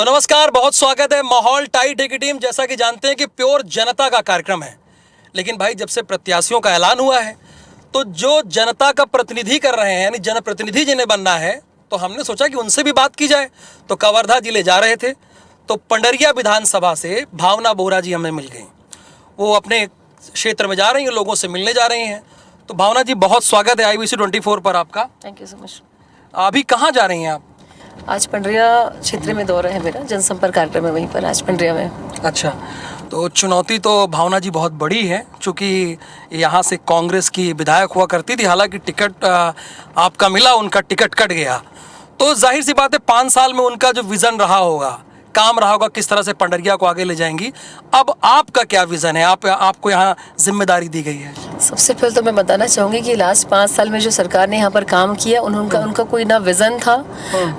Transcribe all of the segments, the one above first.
तो नमस्कार, बहुत स्वागत है माहौल टाइट है की टीम। जैसा कि जानते हैं कि प्योर जनता का कार्यक्रम है, लेकिन भाई जब से प्रत्याशियों का ऐलान हुआ है तो जो जनता का प्रतिनिधि कर रहे हैं यानी जनप्रतिनिधि जिन्हें बनना है, तो हमने सोचा कि उनसे भी बात की जाए। तो कवर्धा जिले जा रहे थे तो पंडरिया विधानसभा से भावना बोहरा जी हमें मिल गई। वो अपने क्षेत्र में जा रही हैं, लोगों से मिलने जा रही हैं। तो भावना जी, बहुत स्वागत है IBC 24 पर आपका। Thank you so much. अभी कहाँ जा रही हैं आप? आज पंडरिया क्षेत्र में दौरा है मेरा, जनसंपर्क कार्यक्रम है वहीं पर आज पंडरिया में। अच्छा, तो चुनौती तो भावना जी बहुत बड़ी है, क्योंकि यहाँ से कांग्रेस की विधायक हुआ करती थी। हालांकि टिकट आपका मिला, उनका टिकट कट गया। तो जाहिर सी बात है 5 साल में उनका जो विज़न रहा होगा, काम रहा होगा, किस तरह से पंडरिया को आगे ले जाएंगी। अब आपका क्या विज़न है? आपको यहाँ जिम्मेदारी दी गई है। सबसे पहले तो मैं बताना चाहूँगी कि लास्ट 5 साल में जो सरकार ने यहाँ पर काम किया, उनका कोई ना विज़न था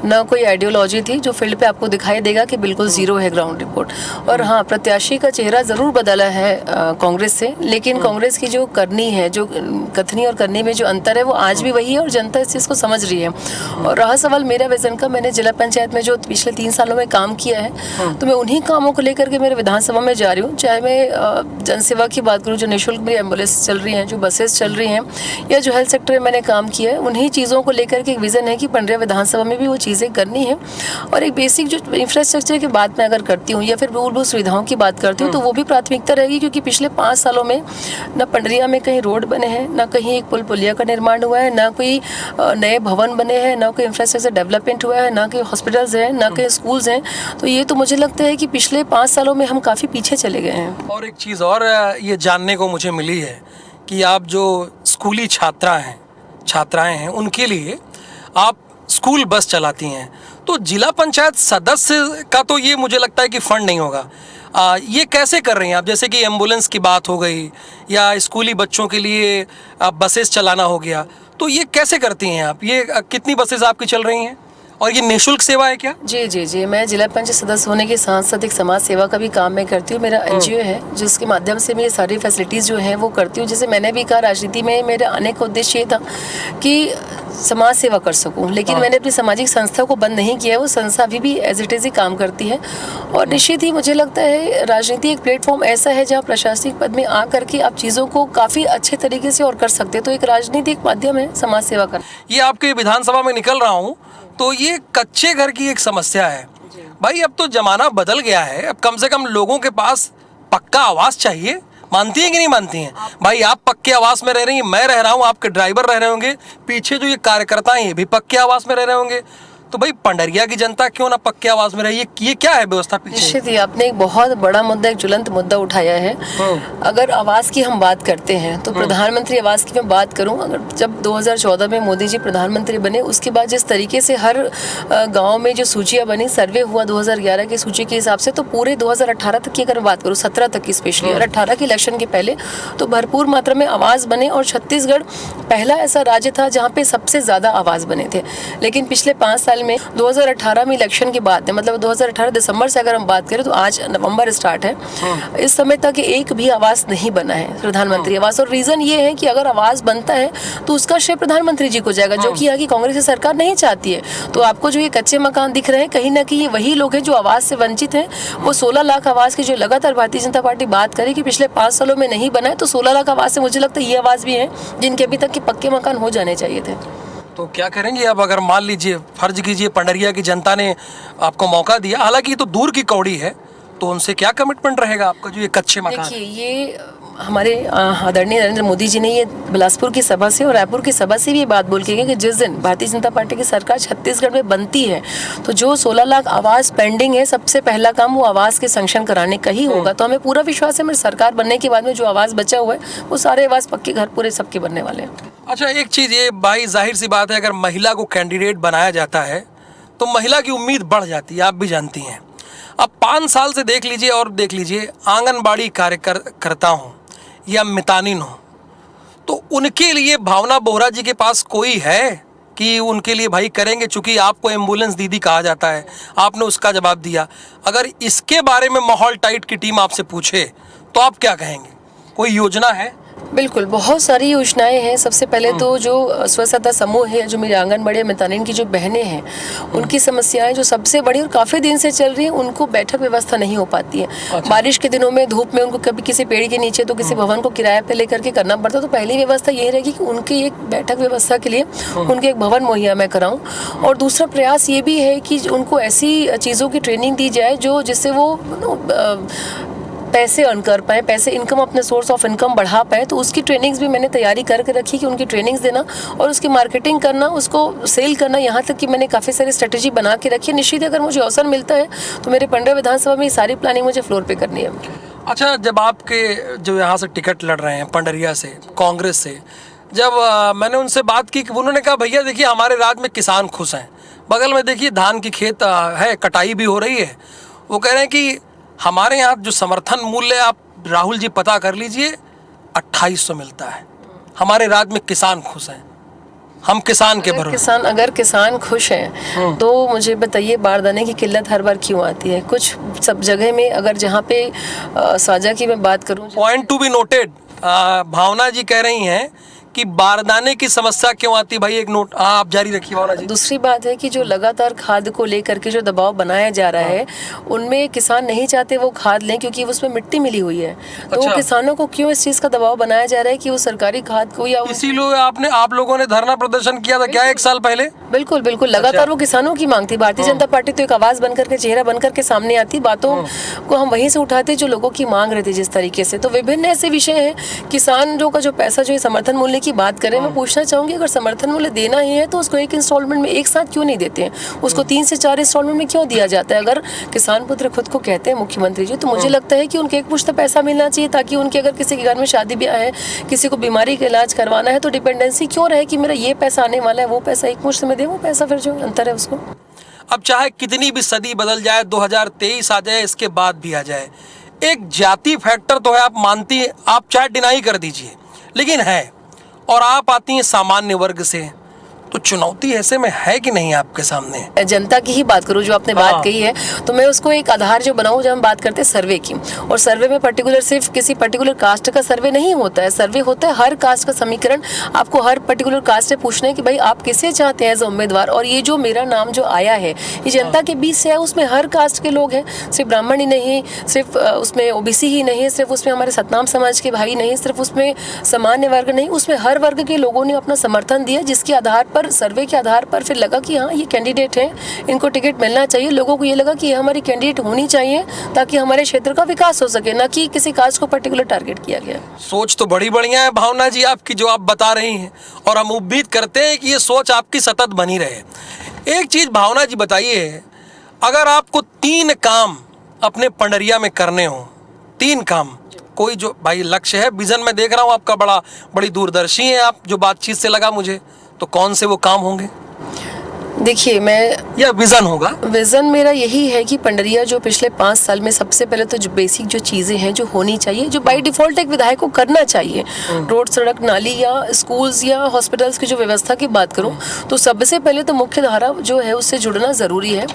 ना कोई आइडियोलॉजी थी। जो फील्ड पे आपको दिखाई देगा कि बिल्कुल ज़ीरो है ग्राउंड रिपोर्ट। और हाँ, प्रत्याशी का चेहरा ज़रूर बदला है कांग्रेस से, लेकिन कांग्रेस की जो करनी है, जो कथनी और करनी में जो अंतर है, वो आज भी वही है और जनता इस चीज़ को समझ रही है। और रहा सवाल मेरा विज़न का, मैंने जिला पंचायत में जो पिछले 3 सालों में काम किया है, तो मैं उन्हीं कामों को लेकर के मेरे विधानसभा में जा रही हूँ। चाहे मैं जनसेवा की बात करूँ, जो निःशुल्क मेरी एम्बुलेंस चल रही हैं, जो बसेस चल रही हैं, या जो हेल्थ सेक्टर में मैंने काम किया है, उन्हीं चीज़ों को लेकर के एक विज़न है कि पंडरिया विधानसभा में भी वो चीज़ें करनी है। और एक बेसिक जो इंफ्रास्ट्रक्चर की बात मैं अगर करती हूँ या फिर मूलभूत सुविधाओं की बात करती हूँ, तो वो भी प्राथमिकता रहेगी। क्योंकि पिछले 5 सालों में न पंडरिया में कहीं रोड बने हैं, न कहीं एक पुल पुलिया का निर्माण हुआ है, न कोई नए भवन बने हैं, न कोई इंफ्रास्ट्रक्चर डेवलपमेंट हुआ है, न कोई हॉस्पिटल्स हैं, न कहीं स्कूल्स हैं। तो ये तो मुझे लगता है कि पिछले 5 सालों में हम काफ़ी पीछे चले गए हैं। और एक चीज़ और ये जानने को मुझे मिली है कि आप जो स्कूली छात्राएं हैं उनके लिए आप स्कूल बस चलाती हैं। तो जिला पंचायत सदस्य का तो ये मुझे लगता है कि फंड नहीं होगा। ये कैसे कर रही हैं आप? जैसे कि एम्बुलेंस की बात हो गई या स्कूली बच्चों के लिए बसेस चलाना हो गया, तो ये कैसे करती हैं आप? ये कितनी बसेस आपकी चल रही हैं और ये निःशुल्क सेवा है क्या? जी, मैं जिला पंचायत सदस्य होने के साथ साथ एक समाज सेवा का भी काम मैं करती हूँ। मेरा NGO है जिसके माध्यम से मैं ये सारी फैसिलिटीज़ जो हैं वो करती हूँ। जैसे मैंने भी कहा, राजनीति में मेरा आने का उद्देश्य ये था कि समाज सेवा कर सकूं, लेकिन मैंने अपनी सामाजिक संस्था को बंद नहीं किया है। वो संस्था अभी भी एज इट इज़ ही काम करती है। और निश्चित ही मुझे लगता है राजनीति एक प्लेटफॉर्म ऐसा है जहाँ प्रशासनिक पद में आ करके आप चीज़ों को काफ़ी अच्छे तरीके से और कर सकते हैं। तो एक राजनीति एक माध्यम है समाज सेवा का। ये आपके विधानसभा में निकल रहा हूँ तो ये कच्चे घर की एक समस्या है भाई। अब तो जमाना बदल गया है, अब कम से कम लोगों के पास पक्का आवास चाहिए। मानती हैं कि नहीं मानती हैं भाई? आप पक्के आवास में रह रही हैं, मैं रह रहा हूँ, आपके ड्राइवर रह रहे होंगे, पीछे जो ये कार्यकर्ता हैं ये भी पक्के आवास में रह रहे होंगे। तो भाई पंडरिया की जनता क्यों ना पक्के आवास में रही? ये क्या है व्यवस्था पीछे? निश्चित ही आपने एक बहुत बड़ा मुद्दा, एक ज्वलंत मुद्दा उठाया है। अगर आवास की हम बात करते हैं तो प्रधानमंत्री आवास की मैं बात करूं, अगर जब 2014 में मोदी जी प्रधानमंत्री बने, उसके बाद जिस तरीके से हर गांव में जो सूचियां बनी, सर्वे हुआ 2011 की सूची के हिसाब से, तो पूरे 2018 तक की अगर बात करूँ, 17 तक की स्पेशली, और 18 के इलेक्शन के पहले तो भरपूर मात्रा में आवास बने। और छत्तीसगढ़ पहला ऐसा राज्य था जहाँ पे सबसे ज़्यादा आवास बने थे। लेकिन पिछले 5 साल में 2018 में इलेक्शन की बात है, मतलब 2018 दिसंबर से अगर हम बात करें तो आज नवंबर स्टार्ट है, इस समय तक एक भी आवास नहीं बना है, प्रधानमंत्री आवास। और रीज़न ये है कि अगर आवास बनता है तो उसका श्रेय प्रधानमंत्री जी को जाएगा, जो कि यहाँ की कांग्रेस की सरकार नहीं चाहती है। तो आपको जो ये कच्चे मकान दिख रहे हैं, कहीं ना कहीं ये वही लोग हैं जो आवास से वंचित हैं। वो 16 लाख आवास की जो लगातार भारतीय जनता पार्टी बात करे कि पिछले 5 सालों में नहीं बना है, तो 16 लाख आवास से मुझे लगता है ये आवास भी हैं जिनके अभी तक के पक्के मकान हो जाने चाहिए थे। तो क्या करेंगे अब? अगर मान लीजिए, फर्ज कीजिए पंडरिया की जनता ने आपको मौका दिया, हालांकि ये तो दूर की कौड़ी है, तो उनसे क्या कमिटमेंट रहेगा आपका जो ये कच्चे मकान? देखिए, ये हमारे आदरणीय नरेंद्र मोदी जी ने ये बिलासपुर की सभा से और रायपुर की सभा से भी ये बात बोल के गए कि जिस दिन भारतीय जनता पार्टी की सरकार छत्तीसगढ़ में बनती है तो जो 16 लाख आवास पेंडिंग है, सबसे पहला काम वो आवास के सैंक्शन कराने का ही होगा। तो हमें पूरा विश्वास है मेरी सरकार बनने के बाद में जो आवास बचा हुआ है वो सारे आवास पक्के घर पूरे सबके बनने वाले हैं। अच्छा, एक चीज़ ये भाई, जाहिर सी बात है, अगर महिला को कैंडिडेट बनाया जाता है तो महिला की उम्मीद बढ़ जाती है, आप भी जानती हैं। अब 5 साल से देख लीजिए, और देख लीजिए आंगनबाड़ी कार्यकर्ता हूँ या मितानिन हो, तो उनके लिए भावना बोहरा जी के पास कोई है कि उनके लिए भाई करेंगे? चूंकि आपको एम्बुलेंस दीदी कहा जाता है, आपने उसका जवाब दिया। अगर इसके बारे में माहौल टाइट की टीम आपसे पूछे तो आप क्या कहेंगे? कोई योजना है? बिल्कुल, बहुत सारी योजनाएँ हैं। सबसे पहले तो जो स्व-सहायता समूह है, जो मेरी आंगनबाड़ी मितानिन की जो बहनें हैं, उनकी समस्याएँ जो सबसे बड़ी और काफ़ी दिन से चल रही हैं, उनको बैठक व्यवस्था नहीं हो पाती है। अच्छा। बारिश के दिनों में धूप में उनको कभी किसी पेड़ के नीचे तो किसी भवन को किराए पे लेकर के करना पड़ता है। तो पहली व्यवस्था ये रहेगी कि उनकी एक बैठक व्यवस्था के लिए उनके एक भवन मुहैया मैं कराऊँ। और दूसरा प्रयास ये भी है कि उनको ऐसी चीज़ों की ट्रेनिंग दी जाए जो जिससे वो पैसे अर्न कर पाएँ, पैसे इनकम अपने सोर्स ऑफ इनकम बढ़ा पाएँ। तो उसकी ट्रेनिंग्स भी मैंने तैयारी करके रखी कि उनकी ट्रेनिंग्स देना और उसकी मार्केटिंग करना, उसको सेल करना, यहाँ तक कि मैंने काफ़ी सारी स्ट्रेटेजी बना के रखी है। निश्चित ही अगर मुझे अवसर मिलता है तो मेरे पंडा विधानसभा में ये सारी प्लानिंग मुझे फ्लोर पे करनी है। अच्छा, जब आपके जो यहाँ से टिकट लड़ रहे हैं पंडरिया से, कांग्रेस से, जब मैंने उनसे बात की कि उन्होंने कहा भैया देखिए हमारे राज्य में किसान खुश हैं, बगल में देखिए धान की खेत है, कटाई भी हो रही है। वो कह रहे हैं कि हमारे यहाँ जो समर्थन मूल्य आप राहुल जी पता कर लीजिए 2800 मिलता है, हमारे राज्य में किसान खुश हैं, हम किसान के भरोसे। अगर किसान खुश हैं तो मुझे बताइए बारदाने की किल्लत हर बार क्यों आती है? कुछ सब जगह में अगर जहाँ पे साझा की मैं बात करूँ, पॉइंट टू बी नोटेड, भावना जी कह रही हैं कि बारदाने की समस्या क्यों आती है। भाई एक नोट आप जारी रखिए भावना जी। दूसरी बात है कि जो लगातार खाद को लेकर के जो दबाव बनाया जा रहा है, उनमें किसान नहीं चाहते वो खाद लें क्योंकि उसमें मिट्टी मिली हुई है। तो अच्छा। किसानों को क्यों इस चीज का दबाव बनाया जा रहा है कि वो सरकारी खाद को या इसीलिए आप लोगों ने धरना प्रदर्शन किया था क्या 1 साल पहले? बिल्कुल बिल्कुल, लगातार वो किसानों की मांग थी। भारतीय जनता पार्टी तो एक आवाज बनकर के, चेहरा बनकर के सामने आती, बातों को हम वहीं से उठाते जो लोगों की मांग रहती जिस तरीके से। तो विभिन्न ऐसे विषय हैं। किसानों का जो पैसा जो समर्थन मूल्य की बात करें, मैं पूछना चाहूंगी अगर समर्थन मूल्य देना ही है तो उसको एक इंस्टॉलमेंट में एक साथ क्यों नहीं देते हैं? उसको 3 से 4 इंस्टॉलमेंट में क्यों दिया जाता है? अगर किसान पुत्र खुद को कहते हैं मुख्यमंत्री जी, तो मुझे लगता है कि उनके एक मुश्त पैसा मिलना चाहिए ताकि उनके अगर किसी के घर में शादी ब्याह है, किसी को बीमारी का इलाज करवाना है, तो डिपेंडेंसी क्यों रहे कि मेरा ये पैसा आने वाला है, वो पैसा एक मुश्त में दे, वो पैसा फिर जो अंतर है उसको। अब चाहे कितनी भी सदी बदल जाए, 2023 आ जाए, इसके बाद भी आ जाए, एक जाति फैक्टर तो है, आप मानती, आप चाहे डिनाई कर दीजिए, लेकिन है। और आप आती हैं सामान्य वर्ग से, तो चुनौती ऐसे में है कि नहीं आपके सामने? जनता की ही बात करूं, जो आपने बात कही है, तो मैं उसको एक आधार जो बनाऊं, जब हम बात करते हैं सर्वे की, और सर्वे में पर्टिकुलर सिर्फ किसी पर्टिकुलर कास्ट का सर्वे नहीं होता है, सर्वे होता है हर कास्ट का समीकरण। आपको हर पर्टिकुलर कास्ट से पूछना है कि भाई आप किसे चाहते हैं एज उम्मीदवार, और ये जो मेरा नाम जो आया है ये जनता के बीच से है, उसमें हर कास्ट के लोग हैं, सिर्फ ब्राह्मण ही नहीं, सिर्फ उसमें ओबीसी ही नहीं, सिर्फ उसमें हमारे सतनाम समाज के भाई नहीं, सिर्फ उसमें सामान्य वर्ग नहीं, उसमें हर वर्ग के लोगों ने अपना समर्थन दिया, जिसके आधार पर, सर्वे के आधार पर फिर लगा कि हाँ ये कैंडिडेट हैं, इनको टिकट मिलना चाहिए। लोगों को ये लगा कि ये हमारी कैंडिडेट होनी चाहिए ताकि हमारे क्षेत्र का विकास हो सके, ना कि किसी कास्ट को पर्टिकुलर टारगेट किया गया। सोच तो बड़ी बढ़िया है भावना जी आपकी, जो आप बता रही हैं, और हम उम्मीद करते हैं कि ये सोच आपकी सतत बनी रहे। एक चीज भावना जी बताइए, अगर आपको 3 काम अपने पंडरिया में करने हो, 3 काम, कोई जो भाई लक्ष्य है, विजन में देख रहा हूँ आपका बड़ी दूरदर्शी है आप, जो बातचीत से लगा मुझे, तो कौन से वो काम होंगे? देखिए, मैं या विजन होगा? विजन मेरा यही है कि पंडरिया जो पिछले 5 साल में सबसे पहले तो जो बेसिक जो चीज़ें हैं जो होनी चाहिए, जो बाय डिफॉल्ट एक विधायक को करना चाहिए, रोड, सड़क, नाली या स्कूल्स या हॉस्पिटल्स की जो व्यवस्था की बात करूं, तो सबसे पहले तो मुख्य धारा जो है उससे जुड़ना ज़रूरी है।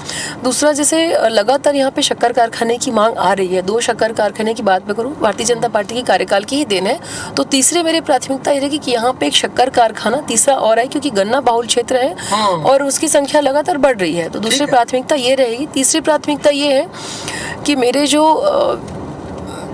दूसरा, जैसे लगातार यहाँ पे शक्कर कारखाने की मांग आ रही है, 2 शक्कर कारखाने की बात मैं करूँ, भारतीय जनता पार्टी की कार्यकाल की ही देन है, तो तीसरे मेरी प्राथमिकता ये रहेगी कि यहाँ पे एक शक्कर कारखाना तीसरा और है, क्योंकि गन्ना बाहुल क्षेत्र है और उसकी संख्या लगातार बढ़ रही है। तो दूसरी प्राथमिकता ये रहेगी। तीसरी प्राथमिकता ये है कि मेरे जो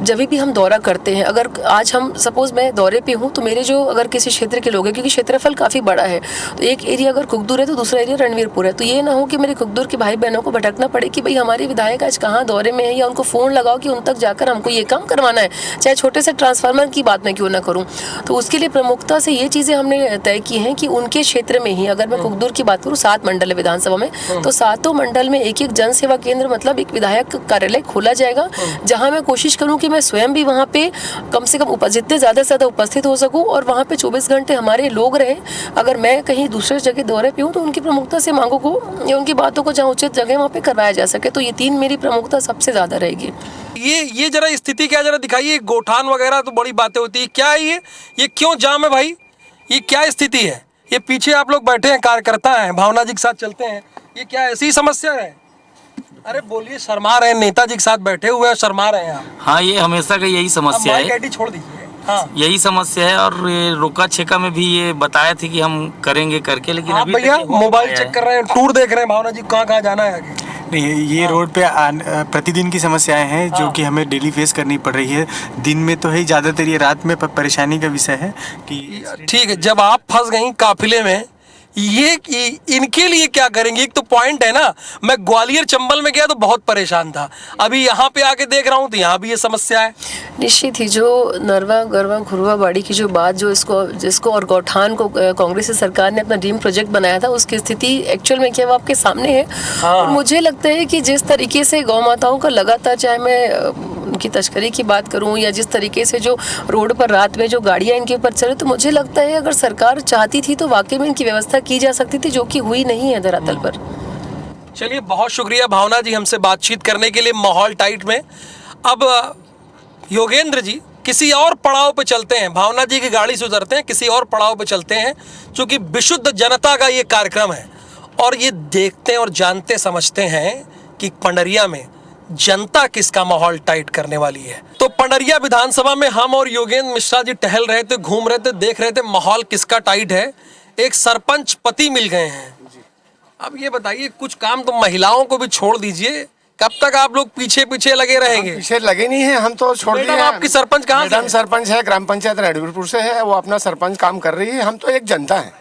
जब भी हम दौरा करते हैं, अगर आज हम सपोज मैं दौरे पे हूँ तो मेरे जो अगर किसी क्षेत्र के लोग हैं, क्योंकि क्षेत्रफल काफ़ी बड़ा है, तो एक एरिया अगर कुकदूर है तो दूसरा एरिया रणवीरपुर है, तो ये ना हो कि मेरे कुकदूर के भाई बहनों को भटकना पड़े कि भाई हमारे विधायक आज कहाँ दौरे में है, या उनको फ़ोन लगाओ कि उन तक जाकर हमको ये काम करवाना है, चाहे छोटे से ट्रांसफार्मर की बात मैं क्यों ना करूँ। तो उसके लिए प्रमुखता से ये चीज़ें हमने तय की हैं कि उनके क्षेत्र में ही, अगर मैं कुकदूर की बात करूँ, 7 मंडल है विधानसभा में, तो 7 मंडल में एक जन सेवा केंद्र, मतलब एक विधायक कार्यालय खोला जाएगा, जहाँ मैं कोशिश करूँ कि मैं स्वयं भी वहाँ पे कम से कम जितने ज़्यादा से ज़्यादा उपस्थित हो सकूं, और वहाँ पे 24 घंटे हमारे लोग रहे। अगर मैं कहीं दूसरे जगह दौरे पे हूँ तो उनकी प्रमुखता से मांगों को या उनकी बातों को जहाँ उचित जगह वहाँ पे करवाया जा सके। तो ये 3 मेरी प्रमुखता सबसे ज़्यादा रहेगी। ये जरा स्थिति क्या जरा दिखाइए, गोठान वगैरह तो बड़ी बातें होती है, क्या है ये क्यों जाम है भाई, ये क्या स्थिति है? ये पीछे आप लोग बैठे हैं, कार्यकर्ता हैं, भावना जी के साथ चलते हैं, ये क्या ऐसी समस्या है? अरे बोलिए, शर्मा रहे हैं, नेताजी के साथ बैठे हुए हैं, शर्मा रहे हैं आप। हाँ, ये हमेशा का यही समस्या है। कैडी छोड़ दीजिए। हाँ। यही समस्या है। और ये रोका छेका में भी ये बताया थी कि हम करेंगे करके, लेकिन आप अभी तक भैया ये हो नहीं मोबाइल पाया चेक है। कर रहे हैं, टूर देख रहे हैं, भावना जी कहाँ कहाँ जाना है आगे? नहीं, ये रोड पे प्रतिदिन की समस्याएं हैं जो कि हमें डेली फेस करनी पड़ रही है। दिन में तो है, ज़्यादातर ये रात में परेशानी का विषय है कि ठीक है, जब आप फंस गई काफिले में, इनके लिए क्या करेंगे? एक तो पॉइंट है ना, मैं ग्वालियर चंबल में गया तो बहुत परेशान था, अभी यहाँ पे आके देख रहा हूँ तो यहाँ भी ये समस्या है। निश्चित ही जो नरवा गरवा घुरवा बाड़ी की जो बात जो जिसको और गौठान को कांग्रेस सरकार ने अपना ड्रीम प्रोजेक्ट बनाया था, उसकी स्थिति एक्चुअल में क्या वो आपके सामने है। और मुझे लगता है कि जिस तरीके से गौ माताओं का लगातार, चाहे मैं उनकी तस्करी की बात करूं या जिस तरीके से जो रोड पर रात में जो गाड़ियां इनके ऊपर चले, तो मुझे लगता है अगर सरकार चाहती थी तो वाकई में इनकी व्यवस्था की जा सकती थी, जो कि हुई नहीं है धरातल पर। चलिए, बहुत शुक्रिया भावना जी हमसे बातचीत करने के लिए माहौल टाइट में। अब योगेंद्र जी किसी और पड़ाव पे चलते हैं, भावना जी की गाड़ी से उतरते हैं, किसी और पड़ाव पे चलते हैं, क्योंकि विशुद्ध जनता का ये कार्यक्रम है और ये देखते हैं और जानते समझते हैं कि पंडरिया में जनता किसका माहौल टाइट करने वाली है। तो पंडरिया विधानसभा में हम और योगेंद्र मिश्रा जी टहल रहे थे, घूम रहे थे, देख रहे थे माहौल किसका टाइट है। एक सरपंच पति मिल गए हैं। अब ये बताइए, कुछ काम तो महिलाओं को भी छोड़ दीजिए, कब तक आप लोग पीछे पीछे लगे रहेंगे? पीछे लगे नहीं है, हम तो छोड़ दिए मैडम, हैं। आपकी सरपंच कहाँ से मैडम है? सरपंच है, ग्राम पंचायत रेडवीरपुर से है, वो अपना सरपंच काम कर रही है, हम तो एक जनता है।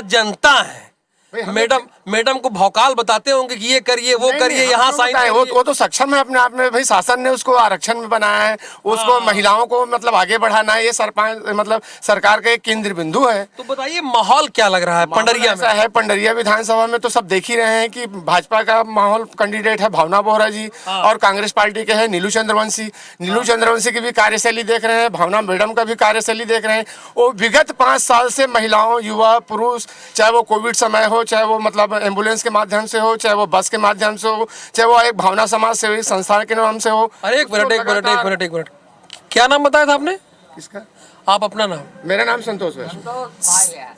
जनता है। भाई, हमें- मैडम को भौकाल बताते होंगे कि ये करिए, वो नहीं, करिए, नहीं, यहाँ हम तो साइन बताएं, करिए। वो तो सक्षम है अपने आप में। भाई शासन ने उसको आरक्षण में बनाया है, उसको महिलाओं को मतलब आगे बढ़ाना है, ये सरपंच मतलब सरकार का एक केंद्र बिंदु है। तो बताइए माहौल क्या लग रहा है पंडरिया में? ऐसा है, पंडरिया विधानसभा में तो सब देख ही रहे हैं कि भाजपा का माहौल कैंडिडेट है भावना बोहरा जी, और कांग्रेस पार्टी के है नीलू चंद्रवंशी। नीलू चंद्रवंशी की भी कार्यशैली देख रहे हैं, भावना मैडम का भी कार्यशैली देख रहे हैं। वो विगत 5 साल से महिलाओं, युवा, पुरुष, चाहे वो कोविड समय हो, चाहे वो मतलब एम्बुलेंस के माध्यम से हो, चाहे वो बस के माध्यम से हो, चाहे वो एक भावना समाज सेवी संस्थान के नाम से हो। अरे एक मिनट, क्या नाम बताया था आपने? किसका? आप अपना नाम? मेरा नाम संतोष है।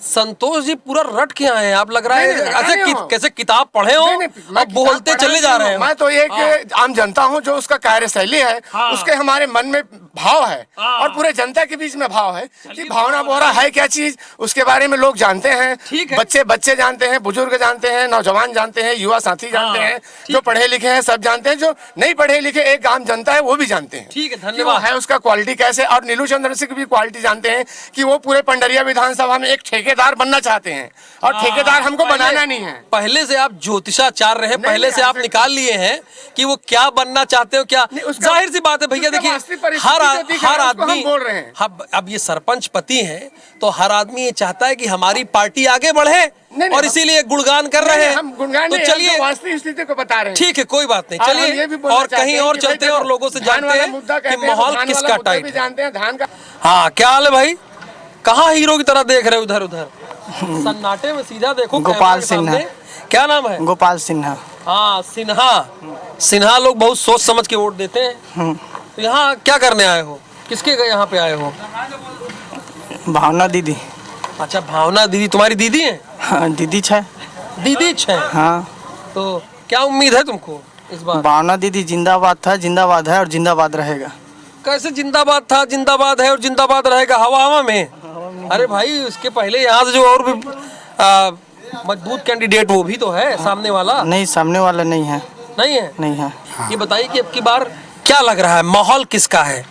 संतोष जी पूरा रट के आए हैं, आप लग रहा नहीं, है नहीं, रटा ऐसे नहीं हूँ। कैसे किताब पढ़े हो, नहीं, नहीं, मैं अब बोलते किताब चले पढ़ा जा नहीं रहे हूँ। हो। मैं तो एक आम जनता हूँ, जो उसका कार्यशैली है, उसके हमारे मन में भाव है और पूरे जनता के बीच में भाव है कि भावना बोहरा है क्या चीज, उसके बारे में लोग जानते हैं। ठीक है। बच्चे जानते हैं, बुजुर्ग जानते हैं, नौजवान जानते हैं, युवा साथी जानते हैं, जो पढ़े लिखे हैं सब जानते हैं, जो नहीं पढ़े लिखे एक आम जनता है वो भी जानते हैं। ठीक है, कि वो धन्यवाद। है उसका क्वालिटी कैसे। और नीलू चंद्र सिंह की भी क्वालिटी जानते हैं कि वो पूरे पंडरिया विधानसभा में एक ठेकेदार बनना चाहते हैं, और ठेकेदार हमको बनाना नहीं है। पहले से आप ज्योतिषाचार्य हैं, नहीं, पहले नहीं, से आप ऐसे- निकाल लिए हैं कि वो क्या बनना चाहते हो, क्या नहीं, उसका- जाहिर सी बात है भैया। उसका देखिए, वास्तविक परिस्थिति जो दिख रहा हर है, उसको हम आदमी बोल रहे हैं। अब ये सरपंच पति है तो हर आदमी ये चाहता है कि हमारी पार्टी आगे बढ़े, नहीं, और हम- इसीलिए गुणगान कर रहे हैं। हम गुणगान तो नहीं, चलिए, हम तो वास्तविक स्थिति को बता रहे हैं। ठीक है, कोई बात नहीं, और हम चलिए ये भी बोलना और चाहते कहीं हैं और कि चलते भाई हैं और देखो, लोगों से धान जानते वाला हैं मुद्दा कि कहते हैं, माहौल धान वाला किसका मुद्दा टाइट भी है। जानते हैं, धान का। हाँ, क्या हाल है भाई? कहाँ हीरो की तरह देख रहे हो इधर उधर? सन्नाटे में सीधा देखो कैमरा गोपाल के सामने। सिन्हा। क्या नाम है? गोपाल सिन्हा। हाँ, सिन्हा लोग बहुत सोच समझ के वोट देते हैं। तो यहाँ क्या करने आए हो? किसके यहाँ पे आए हो? भावना दीदी। अच्छा, भावना दीदी तुम्हारी दीदी है? हाँ, दीदी छे। दीदी है। हाँ, तो क्या उम्मीद है तुमको इस बार? भावना दीदी जिंदाबाद था, जिंदाबाद है और जिंदाबाद रहेगा। कैसे जिंदाबाद था, जिंदाबाद है और जिंदाबाद रहेगा? हवा हवा में? अरे भाई, उसके पहले यहाँ से जो और भी मजबूत कैंडिडेट वो भी तो है, सामने वाला नहीं, सामने वाला नहीं है। नहीं है? नहीं है। ये बताइए कि अब की बार क्या लग रहा है, माहौल किसका है?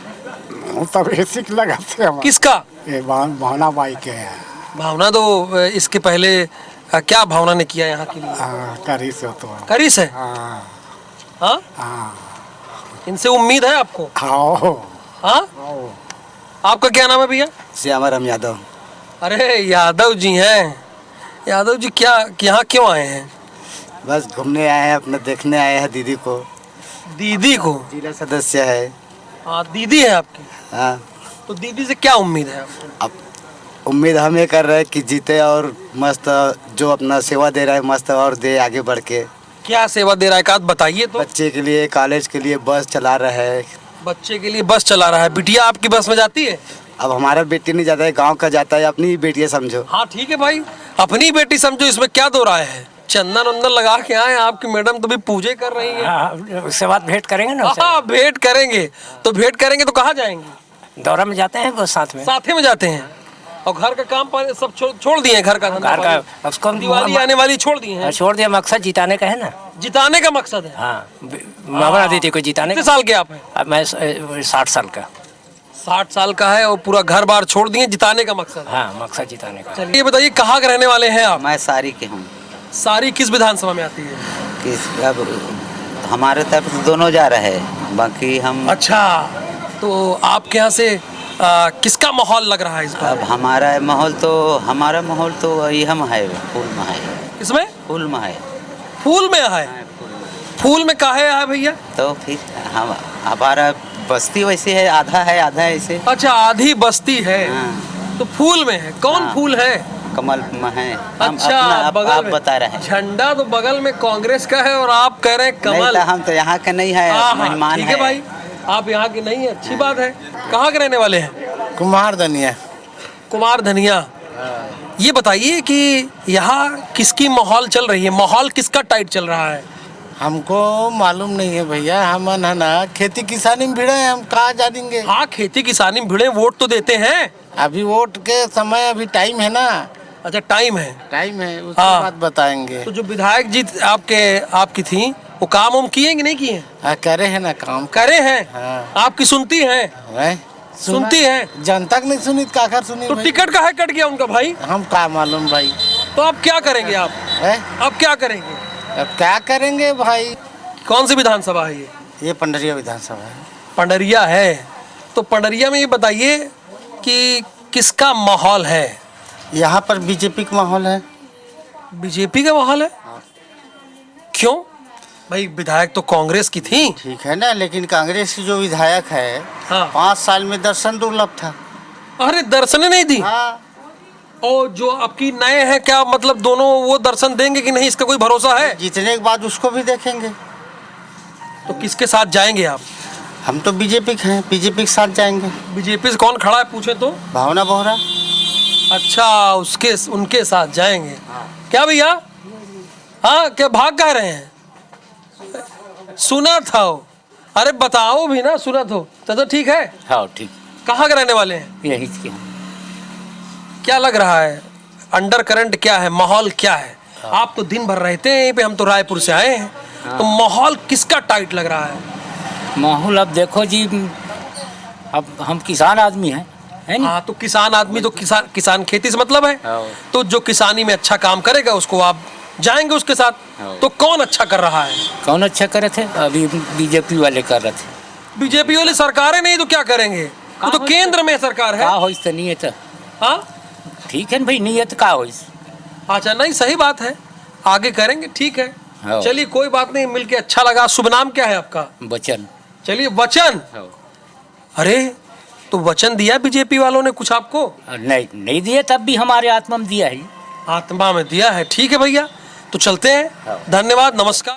तब ऐसी लगाते हैं किसका? ये भावना बाई के हैं। भावना तो इसके पहले क्या भावना ने किया यहाँ के लिए? करी से तो करीस है। हाँ हाँ, हाँ इनसे उम्मीद है आपको? आओ हाँ, आपका क्या नाम है भैया? श्यामाराम यादव। अरे यादव जी हैं। यादव जी क्या यहाँ क्यों आए हैं? बस घूमने आए हैं, अपना देखने आए हैं दीदी को। दीदी को? जिला सदस्य है। हाँ, दीदी है आपकी। हाँ, तो दीदी से क्या उम्मीद है आपको? अब उम्मीद हम ये कर रहे हैं कि जीते और मस्त जो अपना सेवा दे रहा है मस्त और दे आगे बढ़ के। क्या सेवा दे रहा है, काद बताइए तो। बच्चे के लिए, कॉलेज के लिए बस चला रहा है। बच्चे के लिए बस चला रहा है। बिटिया आपकी बस में जाती है? अब हमारा बेटी नहीं जाता है, गांव का जाता है, अपनी ही बेटी समझो। हाँ ठीक है भाई, अपनी बेटी समझो, इसमें क्या दो राय है? चंदन वंदन लगा के आए, आपकी मैडम तो भी पूजे कर रही है। उसके बाद भेंट करेंगे ना। हाँ, भेंट करेंगे तो कहाँ जाएंगे? दौरा में जाते हैं वो साथ में। साथे में जाते हैं और घर का काम पर सब छोड़ दिए हैं, घर का धंधा घर का पानी? उसको दिवाली आने वाली छोड़ दिए हैं। छोड़ दिया, मकसद जिताने का है ना। जिताने का मकसद है। हाँ, भावना दीदी को जिताने कितने का। साल के आप हैं? अब मैं 60 साल का। 60 साल का है और पूरा घर बार छोड़ दिए, जिताने का मकसद है। हाँ, मकसद जिताने का। चलिए ये बताइए कहाँ के रहने वाले हैं आप? मैं सारी के हूँ। सारी किस विधानसभा में आती है? किस अब हमारे तरफ से दोनों जा रहे हैं, बाकी हम अच्छा, तो आपके यहाँ से किसका माहौल लग रहा है इस बार? अब हमारा माहौल तो यह में है, फूल में है। इसमें फूल में है। फूल में है। फूल में काहे है भैया? तो फिर हम हमारा बस्ती वैसे है, आधा ऐसे। अच्छा, आधी बस्ती है हाँ। तो फूल में है। कौन हाँ। फूल है? कमल में है। हम अच्छा, आप बगल में बता रहे हैं। झंडा तो बगल में कांग्रेस का है और आप कह रहे हैं नहीं कमल। तो हम तो यहाँ के नहीं है, हाँ, मेहमान ठीक है भाई, आप यहाँ के नहीं है, अच्छी बात है। कहाँ के रहने वाले हैं? कुमार धनिया। कुमार धनिया। ये बताइए कि यहाँ किसकी माहौल चल रही है? माहौल किसका टाइट चल रहा है? हमको मालूम नहीं है भैया, हम है ना खेती किसानी में भिड़े हैं, हम कहाँ जानेंगे। हाँ, खेती किसानी में भिड़े, वोट तो देते हैं। अभी वोट के समय अभी टाइम है ना। अच्छा, टाइम है। टाइम है, उसके हाँ। बाद बताएंगे। तो जो विधायक जी आपकी थी, वो काम उम किए कि नहीं किए? हाँ, करे है ना काम। करे हैं। हाँ। आपकी सुनती हैं? हैं? सुनती हैं? जनता की नहीं सुनी तो काकर सुनी तो भाई? टिकट का है कट गया उनका भाई। हम क्या मालूम भाई। तो आप क्या करेंगे आप? है? अब क्या करेंगे? अब क्या करेंगे भाई। कौन सी विधानसभा है ये? ये पंडरिया विधानसभा है। पंडरिया है। तो पंडरिया में ये बताइए कि किसका माहौल है? यहाँ पर बीजेपी का माहौल है। बीजेपी का माहौल है? क्यों भाई? विधायक तो कांग्रेस की थी। ठीक है ना, लेकिन कांग्रेस की जो विधायक है, हाँ। 5 साल में दर्शन दुर्लभ था। अरे दर्शन नहीं दी। हाँ। और जो आपकी नए हैं, क्या मतलब दोनों वो दर्शन देंगे कि नहीं, इसका कोई भरोसा है? जीतने के बाद उसको भी देखेंगे। तो किसके साथ जाएंगे आप? हम तो बीजेपी के हैं, बीजेपी के साथ जाएंगे। बीजेपी से कौन खड़ा है पूछे तो? भावना बोहरा। अच्छा, उनके साथ जाएंगे। क्या भैया? हाँ, क्या भाग कह रहे हैं? सुना था वो। अरे बताओ भी ना, सुना तो ठीक है। हाँ, ठीक। कहाँ के रहने वाले हैं? यही की। क्या लग रहा है, अंडर करंट क्या है, माहौल क्या है? आप तो दिन भर रहते हैं यहीं पे, हम तो रायपुर से आए हैं। तो माहौल किसका टाइट लग रहा है? माहौल अब देखो जी, अब हम किसान आदमी हैं, है नहीं? हाँ, तो किसान आदमी तो किसान खेती से मतलब है। हाँ। तो जो किसानी में अच्छा काम करेगा उसको आप जाएंगे उसके साथ। हाँ। तो कौन अच्छा कर रहा है? कौन अच्छा करे थे? अभी बीजेपी वाले कर रहे थे। बीजेपी वाली सरकारें नहीं तो क्या करेंगे? वो तो केंद्र में सरकार है। का हो तो नहीं है तो हाँ, ठीक है ना भाई, नहीं है तो का हो। अच्छा, नहीं सही बात है, आगे करेंगे, ठीक है। हाँ। चलिए कोई बात नहीं, मिलके अच्छा लगा। शुभ नाम क्या है आपका? बचन। चलिए, वचन। अरे, तो वचन दिया बीजेपी वालों ने कुछ आपको? नहीं दिए, तब भी हमारे आत्मा में दिया है। आत्मा में दिया है, ठीक है भैया। तो चलते हैं, हाँ। धन्यवाद, नमस्कार।